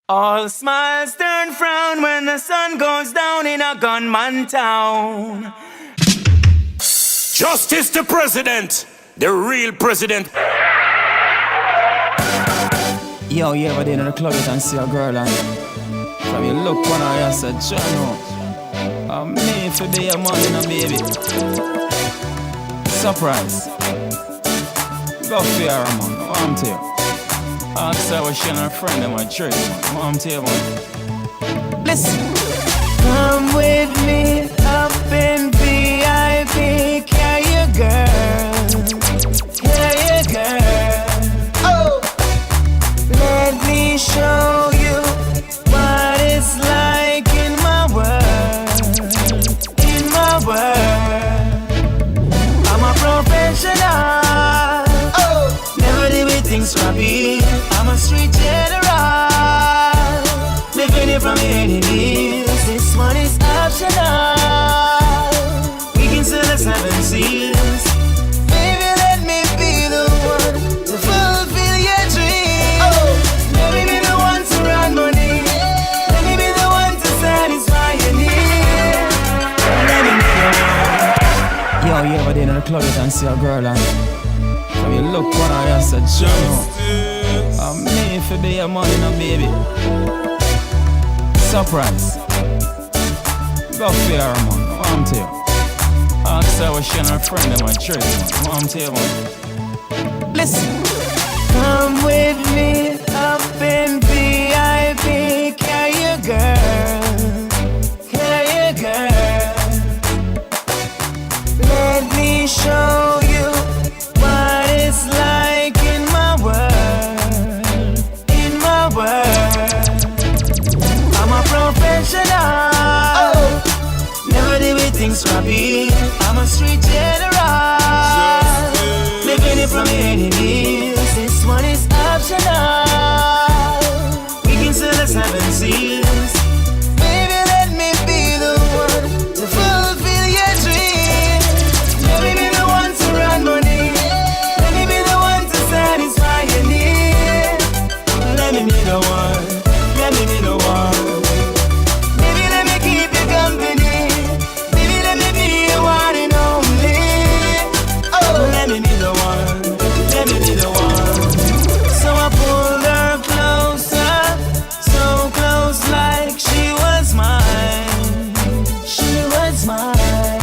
All smiles turn frown when the sun goes down in a gunman town. Justice the president, the real president. Yo, you ever been in the club and see a girl and from you look one eye and say, John, I'm made to be a man and a baby. Surprise. Go fear her, man. What I'm to you? Ask her what she and her friend in my church, man. What I'm to you, man? Listen. Come with me up in VIP. Carry your girl. Carry your girl. Oh! Let me show you what it's like in my world. In my world. I'm a professional. Never did we think scrappy. I'm a street general. Living it from the enemies. This one is optional. We can sell the 7 seals. Baby, let me be the one to fulfill your dreams. Let me be the one to run money. Let me be the one to satisfy your needs. Let me be the one. Yo, you ever been in the club and see a girl and you look one eye and say, John, I'm made to be a man and a baby. Surprise. Go fear her, man. What I'm to you? Ask her what she and her friend in my church, man. What I'm to you, man? Listen. Come with me up in VIP. Carry your girl. Carry your girl. Let me show you what it's like in my world. In my world. I'm a professional. Never did we think scrappy. I'm a street general. Living it from the enemies. This one is optional. We can sell the 7 seals. Baby, let me be the one to fulfill your dreams. Let me be the one to run money. Let me be the one to satisfy your needs. Let me be the one. Let me be the one. Baby, let me keep you company. Baby, let me be your one and only. Oh, let me be the one. Let me be the one. So I pulled her closer, so close like she was mine. She was mine.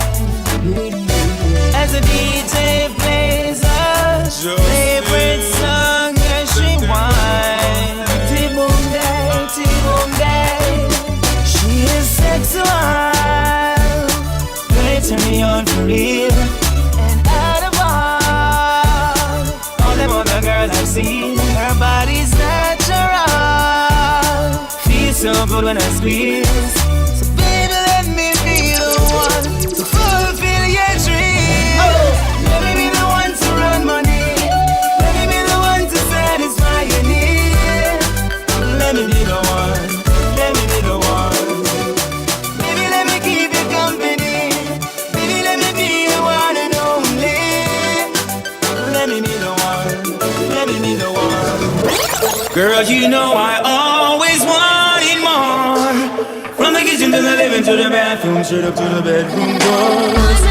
As the DJ plays her favorite song as she whines. T-boom day, T-boom day. She is sexual. They turn me on for real. And out of all them other girls I've seen, her body's natural. Feels so good when I squeeze. So baby, let me be the one to fulfill your dreams. Let me be the one to run money. Let me be the one to satisfy your needs. Let me be the one. Let me be the one. Baby, let me keep you company. Baby, let me be the one and only. Let me be the one. Let me be the one. Girl, you know I always wanted more. From the kitchen to the living to the bathroom, straight up to the bedroom doors.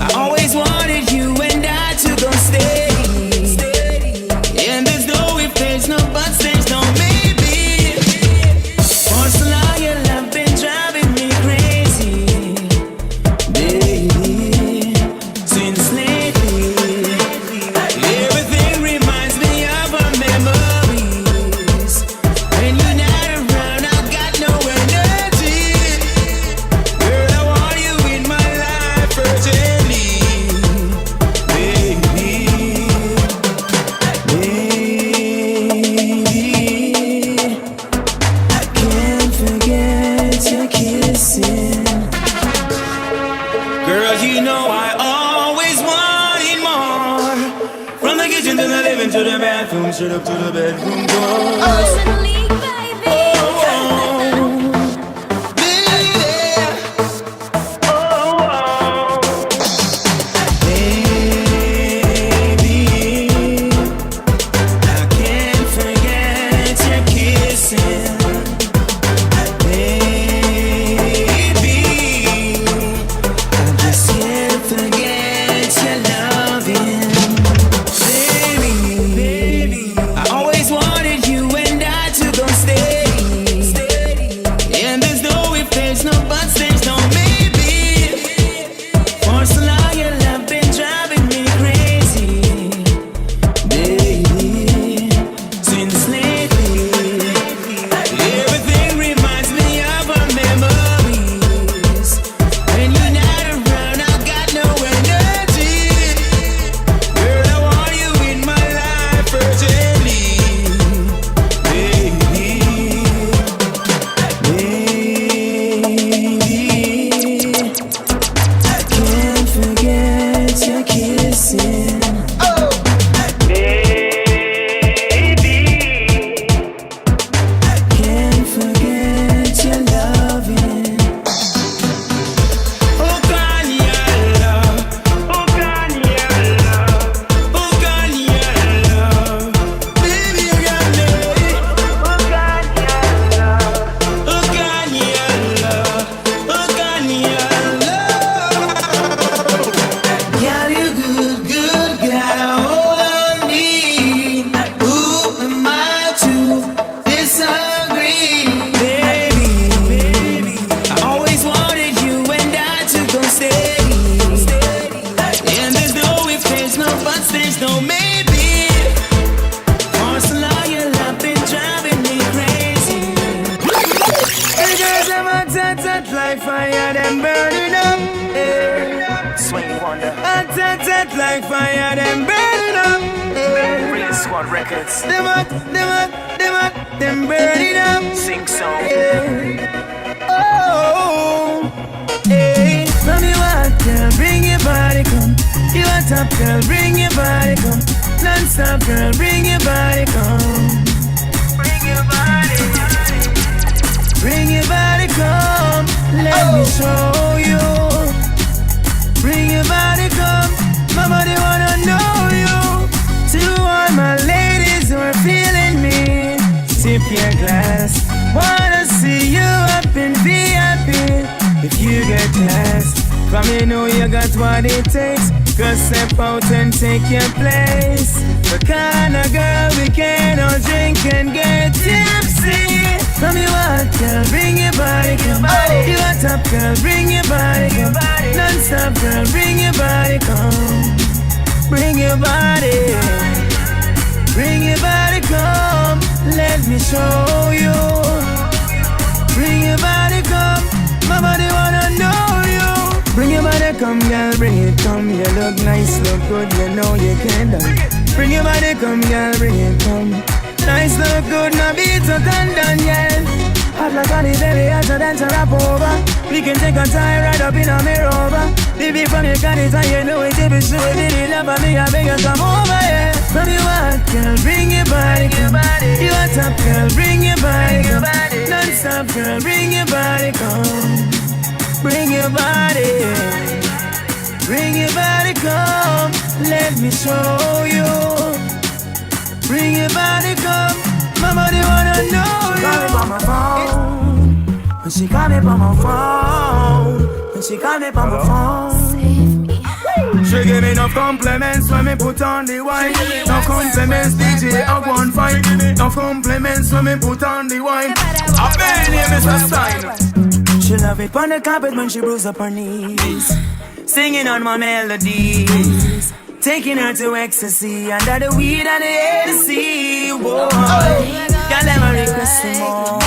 I always wanted you and I to go kissing. Girl, you know I always wanted more. From the kitchen to the living to the bathroom, straight up to the bedroom door. Ocean League, baby. Like fire, them burning up. Yeah. Swing Wonder. Hot, like fire, them burning up. Yeah. Real Squad Records. Them burning up. Sing song. Yeah. Oh, hey. From you hot girl, bring your body come. You a top girl, bring your body come. Non-stop girl, bring your body come. Bring your body. Bring your body come, let me show you. Bring your body come, my body wanna know you. To all my ladies who are feeling me, sip your glass. Wanna see you up in VIP. If you get class, from me know you got what it takes. Just step out and take your place. The kind of girl we can all drink and get tipsy. From you hot girl, bring your body come. You a top girl, bring your body come. Non-stop girl, bring your body come. Bring your body. Bring your body come. Let me show you. Bring your body come. My body wanna know you. Bring your body come, girl, bring it come. You look nice, look good, you know you can done. Bring your body come, girl, bring it come. Nice, look good, no beat so done, yeah. Hot like honey, baby, hotter than to rap over. We can take a time right up in a mirror over. Baby, from your got it, and you know it, if it's true, it didn't love me, I beg you come over, yeah. From you hot girl, bring your body, come. You a top girl, bring your body, come. Non-stop girl, bring your body, come. Bring your body. Bring your body, come. Let me show you. Bring your body, come. My body wanna know you. Call me by my phone. When she call me by my phone. When she call me by my phone. She give me enough compliments when me put on the wine. No compliments, DJ, I won't fight. No compliments when me put on the wine. I bet name is a sign. She love it on the carpet when she bruise up her knees. Singing on my melodies. Taking her to ecstasy under the weed and the AC. Whoa, y'all never requesting more.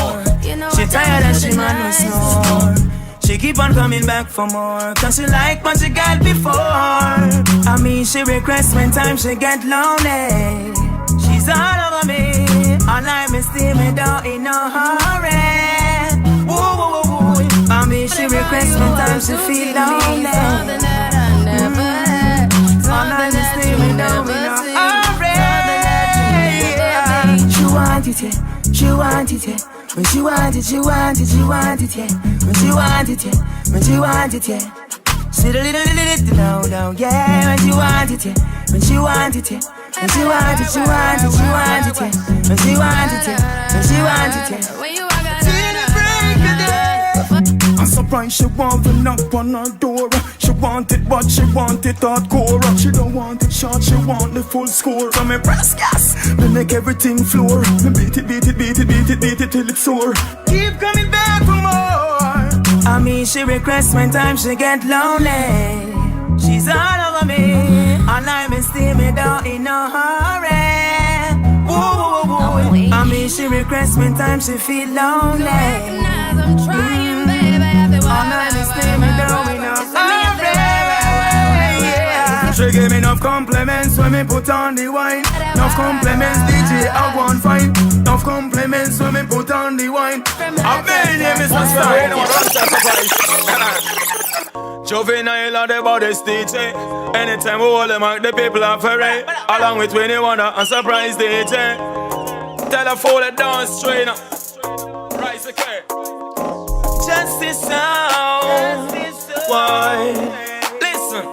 She tired and she man will snore. She keep on coming back for more, cause she like what she got before. I mean she requests when time she get lonely. She's all over me, all night me steaming down in no hurry. Whoa, whoa, whoa, whoa. I mean request when times you feel lonely. Something that I never had. Something that you never seen. She want it, yeah. She want it, yeah. When she want it, she want it, she want it, yeah. When she want it, yeah. When she want it, yeah. See the little down, down, yeah. When she want it, yeah. When she want it, yeah. When she want it, she want it, she want it, yeah. When she want it, yeah. When she want it, yeah. When you walk out, I'm surprised she want to knock on her door. She want it, but she want it hardcore. She don't want it short, she want the full score. So me press gas, me make everything floor. Me beat it, beat it, beat it, beat it, beat it till it's sore. Keep coming back for more. I mean, she requests when time she get lonely. She's all over me. All I'm is steam me down in no hurry. Woo, woo, woo. I mean, she requests when time she feel lonely. recognize I'm trying, baby. After All I'm is steam me down in no hurry. She give me enough compliments when me put on the wine. Enough compliments, DJ, I want fine. Enough compliments when me put on the wine. I made him Mr. Juvenile on the body DJ. Anytime we hold them out, the people are ferry. Along with Winnie Wonder and Surprise DJ. Tell her fold it down straight up. Rise okay. Justice sound. Why? Listen.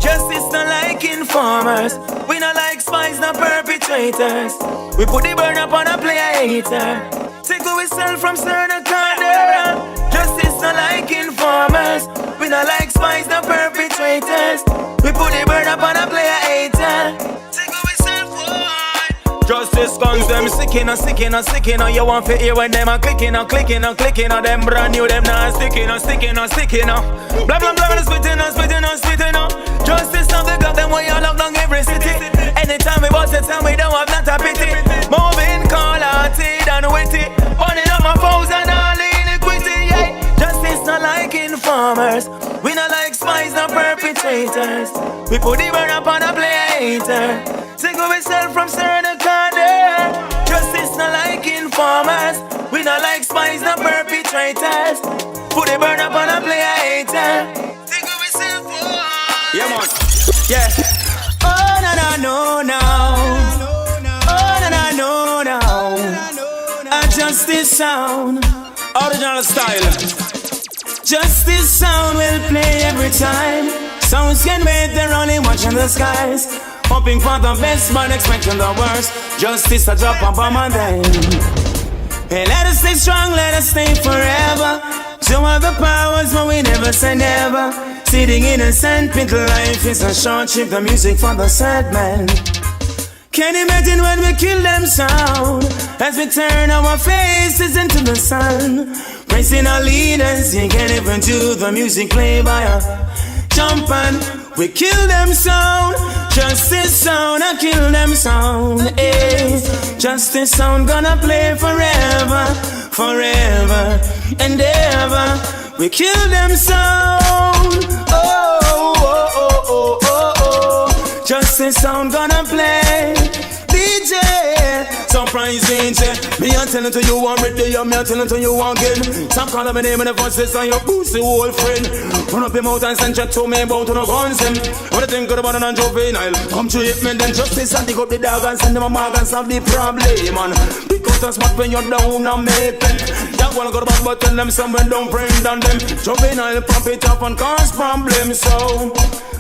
Justice not like informers. We not like spies, not perpetrators. We put the burn up on a player hater. Take away self from certain corner. Justice not like informers. We not like spies, not perpetrators. We put the burn up on a player hater. Take away self. Justice guns, them sicking and sicking and sticking on. You want to hear when them are clicking and clicking and clicking on. Them brand new, them not sticking and sticking and sticking on. Blah blah blah, spitting and spitting and spitting on. Justice now they got them way all along every city. Anytime we bust it and we don't have not a pity. Moving color, teeth and witty. Burning up my foes and all iniquity, yeah. Justice not like informers. We not like spies, not perpetrators. We put the burn up on a player hater. Take away self from certain corner. Justice not like informers. We not like spies, not perpetrators. Put the burn up on a player hater. Take away self. Yeah man, yeah. Oh no no no no. Oh no no no no. A justice sound. Original style. Justice sound will play every time. Sounds can wait, they're only watching the skies. Hoping for the best, but expecting the worst. Justice a drop a bomb on them. Hey, let us stay strong, let us stay forever. Show all the powers, but we never say never. Sitting innocent, people life is a short trip. The music for the sad man. Can you imagine when we kill them sound? As we turn our faces into the sun. Praising our leaders, you can't even do the music play by a jump and we kill them sound. Justice sound, I kill them sound. Eh. Justice sound gonna play forever, forever and ever. We kill them sound. Oh, oh, oh, oh, oh, oh. Justice sound gonna play. DJ, surprise DJ. Me a tellin' to you already, me a tellin' to you again. Stop calling my name in the voices on your pussy old friend. Run up your mouth and send chat to me about no guns him. What you think about an juvenile? Come to hit me then justice and dig up the dog and send them a mag and solve the problem, man. Because that's what when you're down and make it. That one go to back but tell them somewhere don't bring down them. Juvenile pump it up and cause problems. So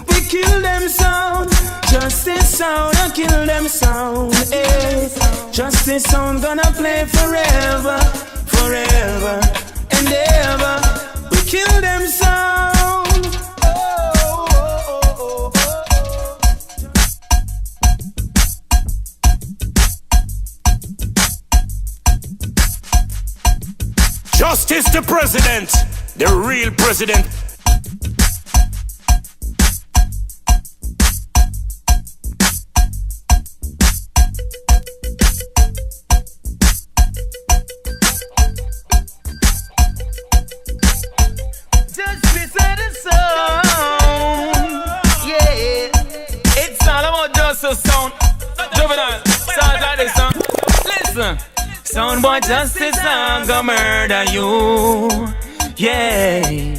we kill them sound. Justice sound, I kill them sound. Eh. Justice sound gonna play forever, forever and ever. We kill them sound. Oh, oh, oh, oh, oh. Justice the president, the real president. Sound boy justice, I'm gonna murder you. Yeah.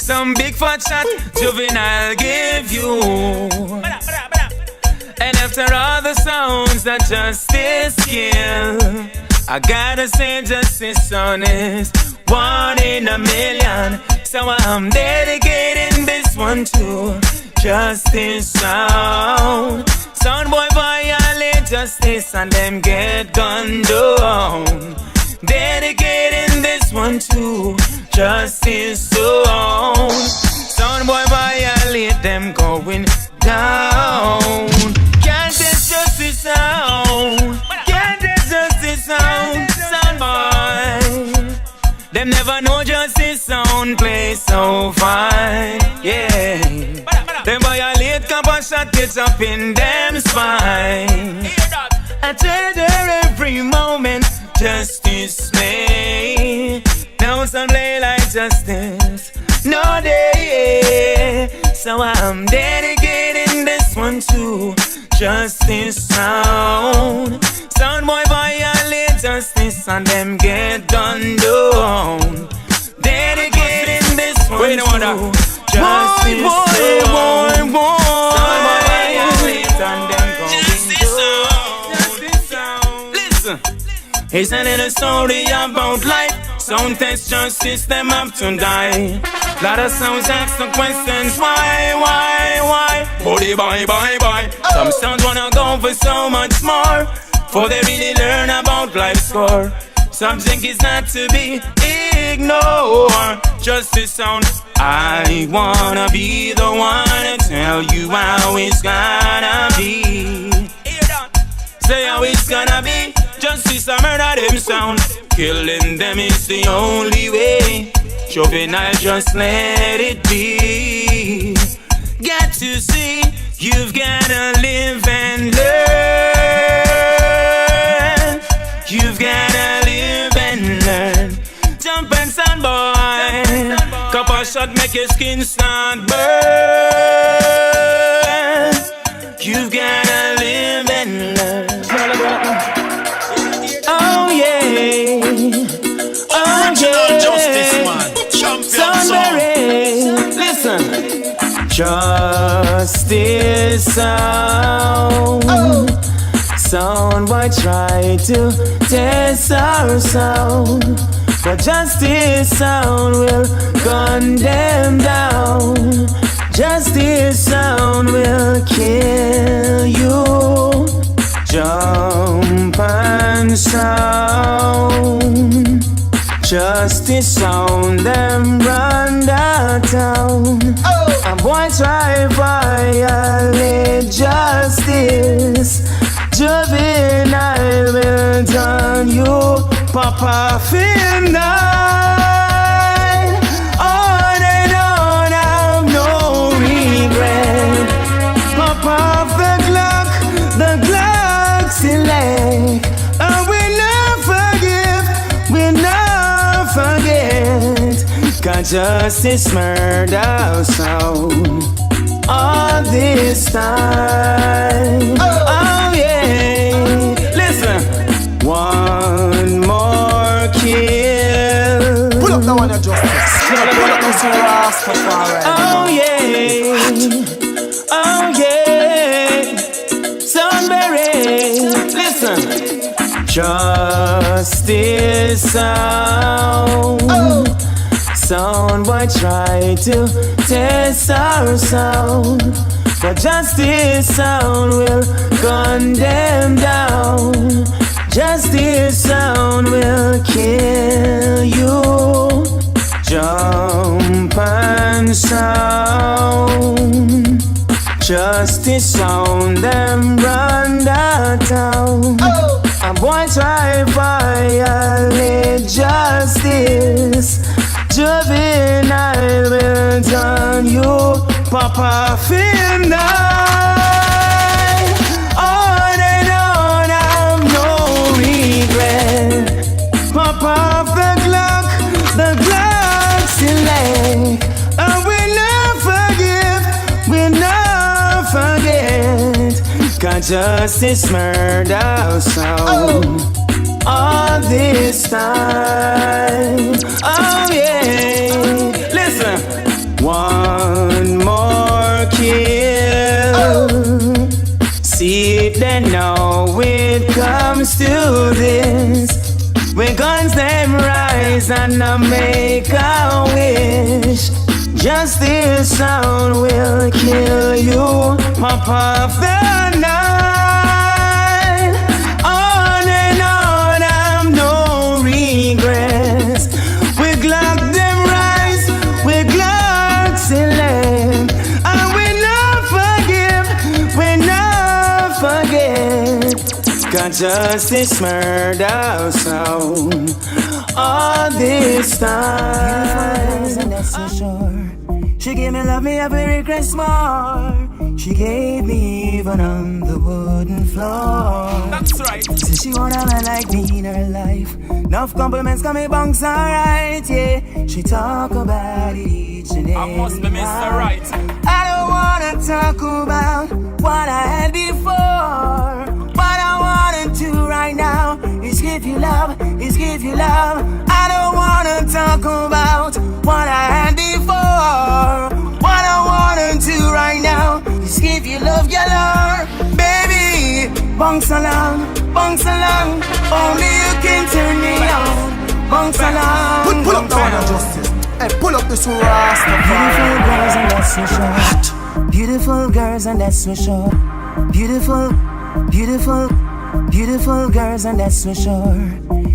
some big fat shot juvenile give you. And after all the sounds that justice kill, I gotta say justice honest, 1 in a million. So I'm dedicating this one to justice sound. Sound boy violate justice and them get gunned down. Dedicating this one to justice sound. Sound boy violate them going down. Can't test justice sound. Can't test justice sound. Sound boy, them never know justice sound play so fine. Yeah. Them violate compassion gets up in them spine. I treasure every moment justice play. No some play like justice, no day. So I'm dedicating this one to justice sound. Sound boy violate justice and them get gunned down. Dedicating this one to justice sound. Sound boy violate and them going down. Listen, it's a little story about life. Some test justice, them have to die. Lot of sounds ask the questions, why? Body, bye. Some sounds wanna go for so much more, for they really learn about life's score. Some think it's not to be ignored. Justice sound, I wanna be the one to tell you how it's gonna be. Say how it's gonna be. Justice a murder them sound. Killing them is the only way. Juvenile, just let it be. Got to see, you've gotta live and learn. You've gotta live and learn. Jump and stand boy. Couple shot make your skin start burn. You've gotta live and learn. Oh yeah. Oh yeah. Justice man, champion song. Listen. Justice sound. Sound boy try to test our sound, but justice sound will gun them down. Justice sound will kill you. Jump and sound. Justice sound them run downtown. A boy try violate justice. Juvenile will turn you Papa feel night. On and on, have no regret. Pop off the Glock select. And we not forget. Cause justice murder sound all this time. Oh yeah. Listen. One more kill. Pull up the one you justice. Pull up the Rastafari. Oh yeah. Oh yeah. Sunbury. Listen. Justice sound. Sound boy try to test our sound, but justice sound will gun them down. Justice sound will kill you. Jump and sound. Justice sound them run downtown. A boy try violate justice. Juvenile will turn you Papa feel night. On and on, have no regret. Pop off the Glock select. And we not forget. Cause justice murder sound all this time. Oh yeah. Listen. and I make a wish. Just this sound will kill you. Pop off the night. On and on, I've no regrets. We Glock them rise, we Glock select. And we not forget. Got justice, murder sound all this time. And that's for sure. She gave me love, me every request more. She gave me even on the wooden floor. That's right. Says she want a man like me in her life. Enough compliments got me bunks alright, yeah. She talk about it each and every I must be Mr. Right. I don't wanna talk about what I had before. What I wanna do right now is give you love, is give you love. I don't wanna talk about what I had before. What I wanna do right now is give you love, your love. Baby, bounce along, only you can turn me on. Bounce along, Pull up down on justice. Hey, pull up this Rastafari. beautiful girls and that's for sure. Beautiful girls and that's for sure. Beautiful girls and that's for sure.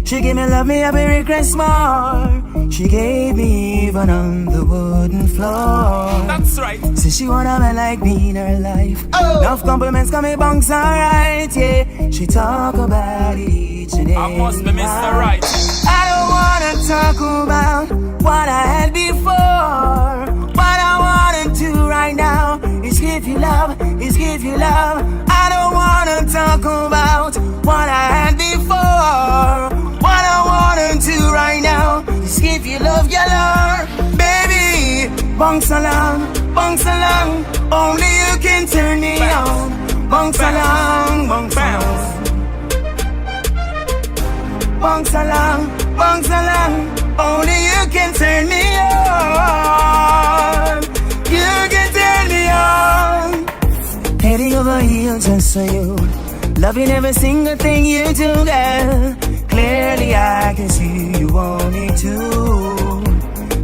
She gave me love, me every request more. She gave me even on the wooden floor. That's right. Says she want a man like me in her life. Enough compliments got me bunks alright, yeah. She talk about it each and every I must be Mr. Right. I don't wanna talk about what I had before. What I wanna do right now is give you love, is give you love. I don't wanna talk about what I had before. What I wanna do right now is give you love, your love. Baby, bounce along, only you can turn me on. Bounce along, bounce along. Bounce along, only you can turn me on. You can turn me on. Heading over heels just for you. Loving every single thing you do, girl. Clearly I can see you want me too.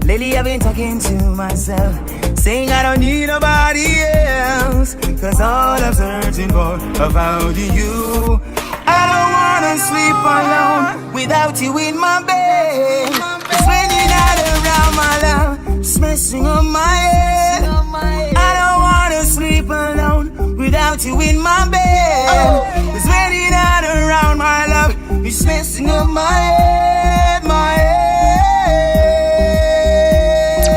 Lately I've been talking to myself, saying I don't need nobody else, cause all I'm searching for about you. I don't wanna sleep alone without you in my bed. Cause when you're not around, my love, it's messing up my head. I don't wanna sleep alone without you in my bed. Cause when you're not around, my love, it's messing up my head, my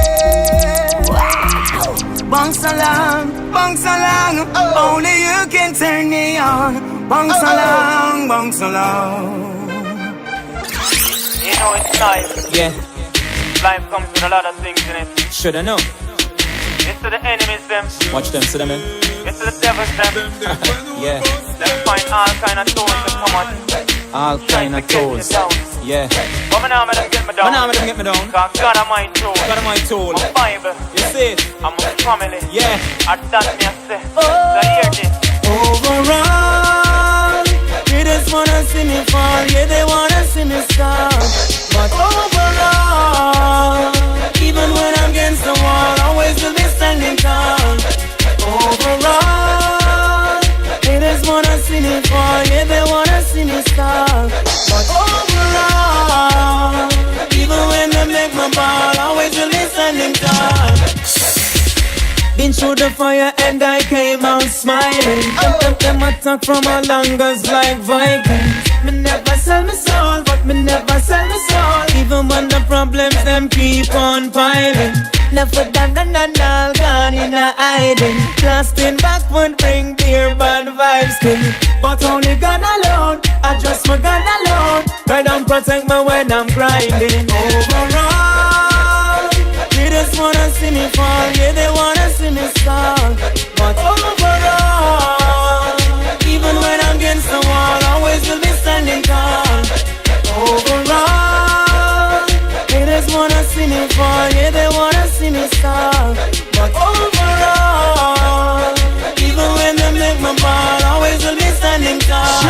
head. Wow. Bounce along, only you can turn me on. Bounce along. You know it's life. Yeah, Life comes with a lot of things in it. shoulda know. It's to the enemies them. Watch them, see them in. It's to the devils them. Yeah, Them find all kind of tools to come out. all kind of tools. Yeah, But me now me don't get me but now down. me don't get me down. Cause God am my tool. Got my tool. My Bible. You see it? I'm a family. Yeah. I done me a say. So hear this. Overall, they just wanna see me fall, yeah, they wanna see me stop. But overall, even when I'm against the wall, always will be standing tall. Overall, they just wanna see me fall, yeah, they wanna see me stop. But overall, even when they make my ball, always will be standing tall. Been through the fire and I came out smiling. Them attack from a longers like Vikings. Me never sell my soul, but me never sell my soul. Even when the problems them keep on piling. Never done all gone in a hiding. Blasting backward bring beer bad vibes to me. But only God alone, I just my God alone. Try don't protect me when I'm grinding. Overall, they just wanna see me fall, yeah, they wanna see me stall. But overall, even when I'm against the wall, always will be standing tall. Overall, they just wanna see me fall, yeah, they wanna see me stall. But overall, even when they make my ball, always will be standing tall.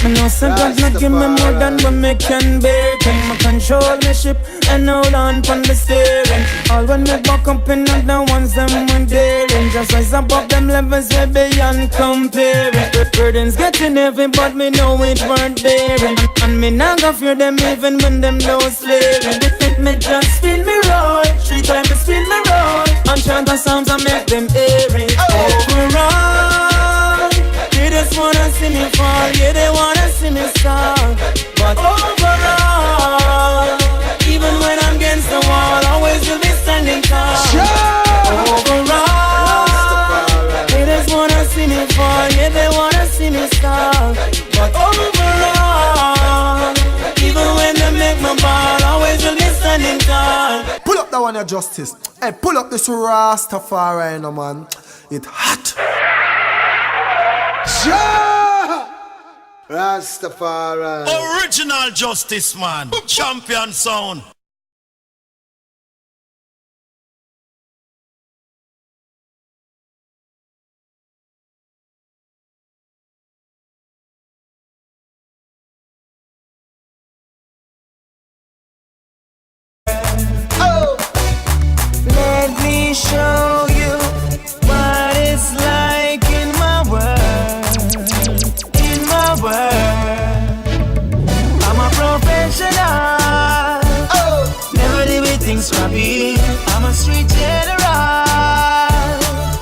I know So God not give me more than what me can bear. Can me control me ship and hold on from the steering. All when me back up in the ones them when daring. Just rise above them levels way beyond comparing. Burdens getting heavy but me know it weren't bearing. And me not go fear them even when them know slaring. It me just feel me roll. 3 times me spin me roll. And chant the sounds and make them hear it. Overall, they just wanna see me fall. Yeah, they wanna see me start. But overall, even when I'm against the wall, always will be standing tall. Overall, they just wanna see me fall. Yeah, they wanna see me start. But overall, even when they make my ball, always will be standing tall. Pull up that one, your justice. Hey, pull up this Rastafari, no man. It hot. Yeah! Rastafari. Original justice, man. Champion sound. Let me show you what it's like in my world. In my world, I'm a professional. Never do we things scrappy. I'm a street general.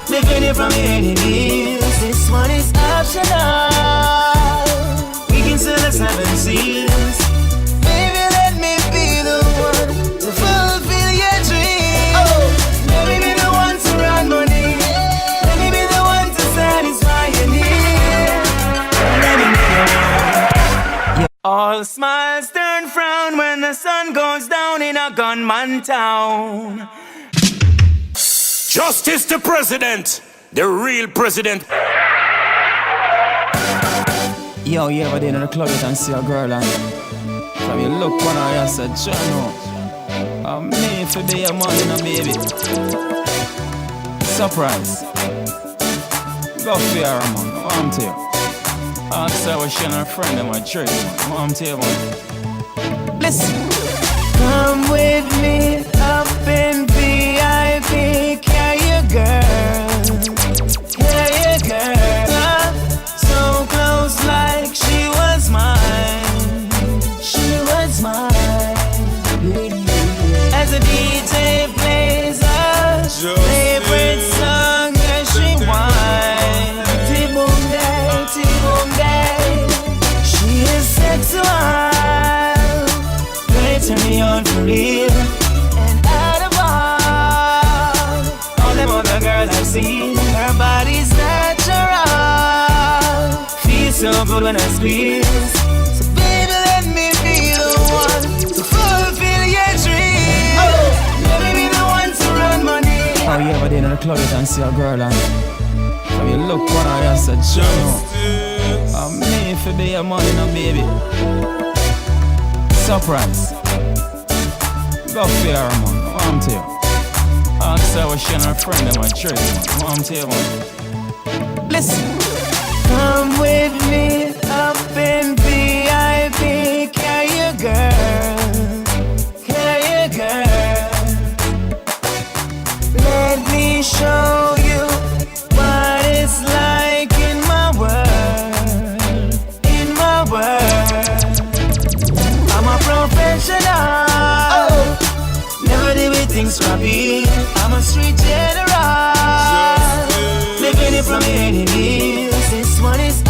Living it from the enemies. This one is optional. We can sell the 7 seals. Baby, let me be the one to fulfill your dreams. Let me be the one to run money. Let me be the one to satisfy your needs. Let me be the one. All smiles turn frown when the sun goes down in a gunman town. Justice the president. The real president. Yo, you ever been in the club and see a girl and from you look on her and said, John, I'm made for be a man and a baby. Surprise. Go fear her, man. What I'm to you? Ask her what she and her friend in my church, man. What I'm to you, man? Listen. Come with me up in VIP. Carry your girl. Carry your girl. So close like she was mine. She was mine. As the DJ plays her favorite song as she whines. T-boom day, T-boom day. She is sexual. Turn me on for real. And out of all them other girls I've seen, her body's natural. Feels so good when I squeeze. So baby, let me be the one to fulfill your dreams. Let me be the one to run money. Oh, you ever been in the club and see a girl and from you look on her and said, John, I'm made for be a man and a baby. Surprise. Go fear her, man. What I'm to you? Ask her what she and her friend in my church, man. What I'm to you, man? Listen. Come with me up in VIP. Carry your girl. Carry your girl. Let me show you what it's like in my world. In my world, I'm a professional. Never do we things scrappy. I'm a street general. Living it from the enemies. This one is